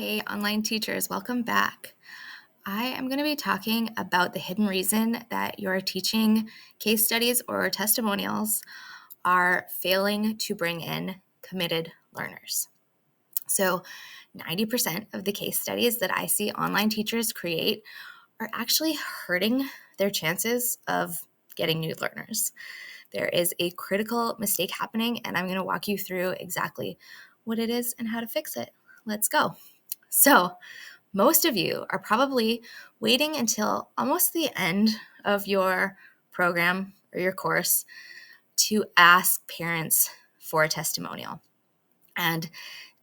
Hey, online teachers, welcome back. I am going to be talking about the hidden reason that your teaching case studies or testimonials are failing to bring in committed learners. So, 90% of the case studies that I see online teachers create are actually hurting their chances of getting new learners. There is a critical mistake happening, and I'm going to walk you through exactly what it is and how to fix it. Let's go. So, most of you are probably waiting until almost the end of your program or your course to ask parents for a testimonial. And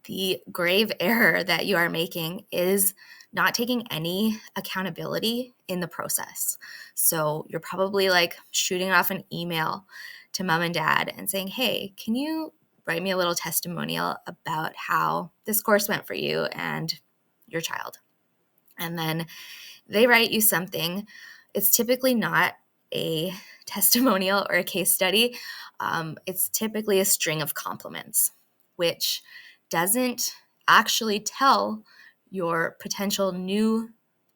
the grave error that you are making is not taking any accountability in the process. So you're probably like shooting off an email to mom and dad and saying, hey, can you write me a little testimonial about how this course went for you and your child? And then they write you something. It's typically not a testimonial or a case study. It's typically a string of compliments, which doesn't actually tell your potential new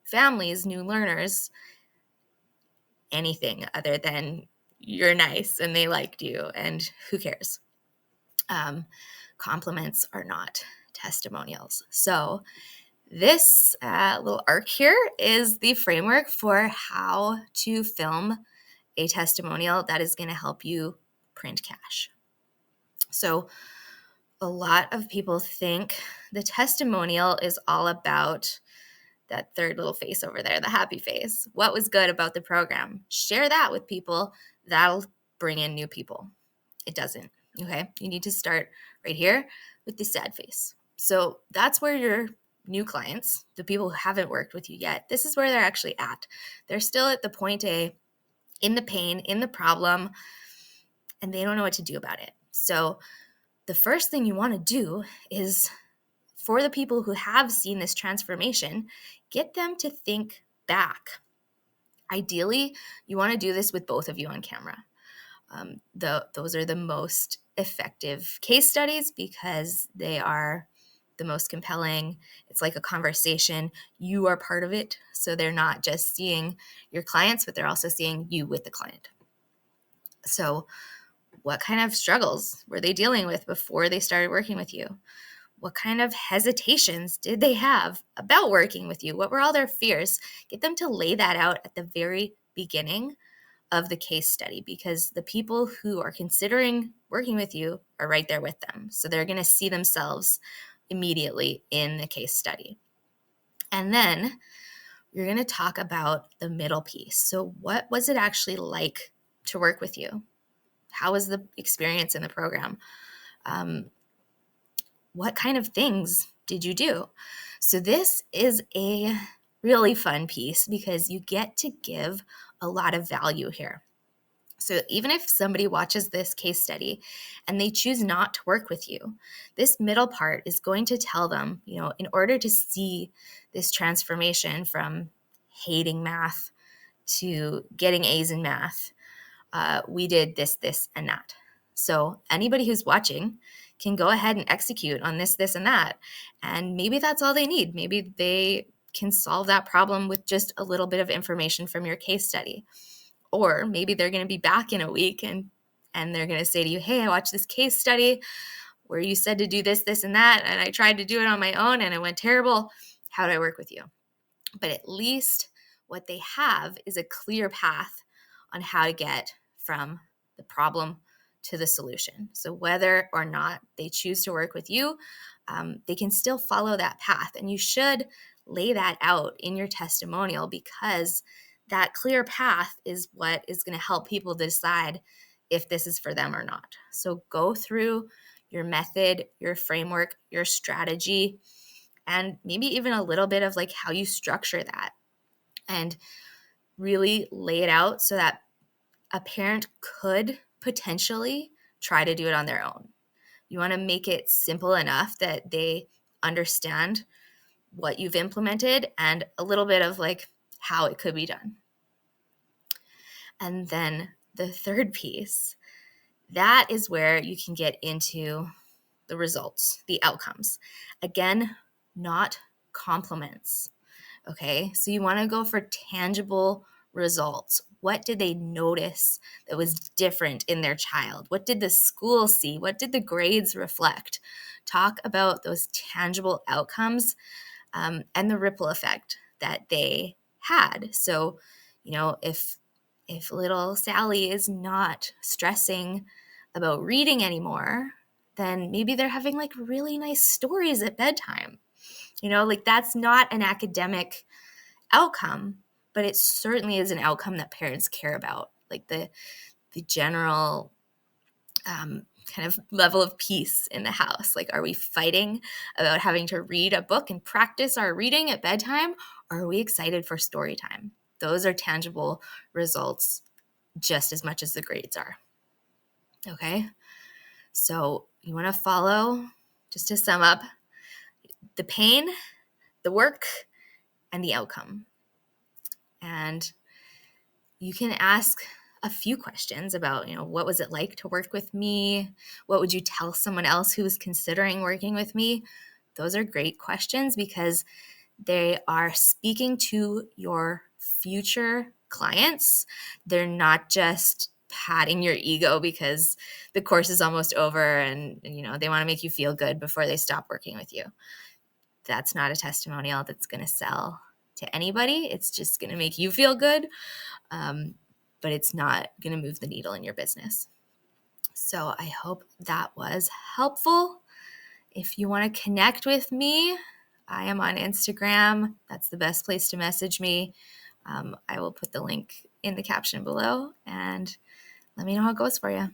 families, new learners, anything other than you're nice and they liked you and who cares. Compliments are not testimonials. So this little arc here is the framework for how to film a testimonial that is going to help you print cash. So a lot of people think the testimonial is all about that third little face over there, the happy face. What was good about the program? Share that with people. That'll bring in new people. It doesn't. Okay. You need to start right here with the sad face. So that's where your new clients, the people who haven't worked with you yet, this is where they're actually at. They're still at the point A, in the pain, in the problem, and they don't know what to do about it. So the first thing you want to do is, for the people who have seen this transformation, get them to think back. Ideally, you want to do this with both of you on camera. Those are the most effective case studies because they are the most compelling. It's like a conversation. You are part of it. So they're not just seeing your clients, but they're also seeing you with the client. So what kind of struggles were they dealing with before they started working with you? What kind of hesitations did they have about working with you? What were all their fears? Get them to lay that out at the very beginning of the case study, because the people who are considering working with you are right there with them. So they're going to see themselves immediately in the case study. And then you're going to talk about the middle piece. So what was it actually like to work with you? How was the experience in the program? What kind of things did you do? So this is a really fun piece because you get to give a lot of value here. So even if somebody watches this case study and they choose not to work with you, this middle part is going to tell them, in order to see this transformation from hating math to getting A's in math, we did this, this, and that. So anybody who's watching can go ahead and execute on this, this, and that. And maybe that's all they need. Maybe they can solve that problem with just a little bit of information from your case study. Or maybe they're going to be back in a week and they're going to say to you, hey, I watched this case study where you said to do this, this, and that, and I tried to do it on my own and it went terrible. How do I work with you? But at least what they have is a clear path on how to get from the problem to the solution. So whether or not they choose to work with you, they can still follow that path. And you should lay that out in your testimonial, because that clear path is what is going to help people decide if this is for them or not. So go through your method, your framework, your strategy, and maybe even a little bit of like how you structure that, and really lay it out so that a parent could potentially try to do it on their own. You want to make it simple enough that they understand what you've implemented and a little bit of like how it could be done. And then the third piece, that is where you can get into the results, the outcomes. Again, not compliments. Okay, so you want to go for tangible results. What did they notice that was different in their child? What did the school see? What did the grades reflect? Talk about those tangible outcomes and the ripple effect that they had. So, if little Sally is not stressing about reading anymore, then maybe they're having like really nice stories at bedtime. Like that's not an academic outcome, but it certainly is an outcome that parents care about. Like the general kind of level of peace in the house. Like, are we fighting about having to read a book and practice our reading at bedtime? Or are we excited for story time? Those are tangible results just as much as the grades are. Okay. So you want to follow, just to sum up, the pain, the work, and the outcome. And you can ask a few questions about, what was it like to work with me? What would you tell someone else who was considering working with me? Those are great questions because they are speaking to your future clients. They're not just patting your ego because the course is almost over and they want to make you feel good before they stop working with you. That's not a testimonial that's going to sell to anybody. It's just going to make you feel good. But it's not going to move the needle in your business. So I hope that was helpful. If you want to connect with me, I am on Instagram. That's the best place to message me. I will put the link in the caption below and let me know how it goes for you.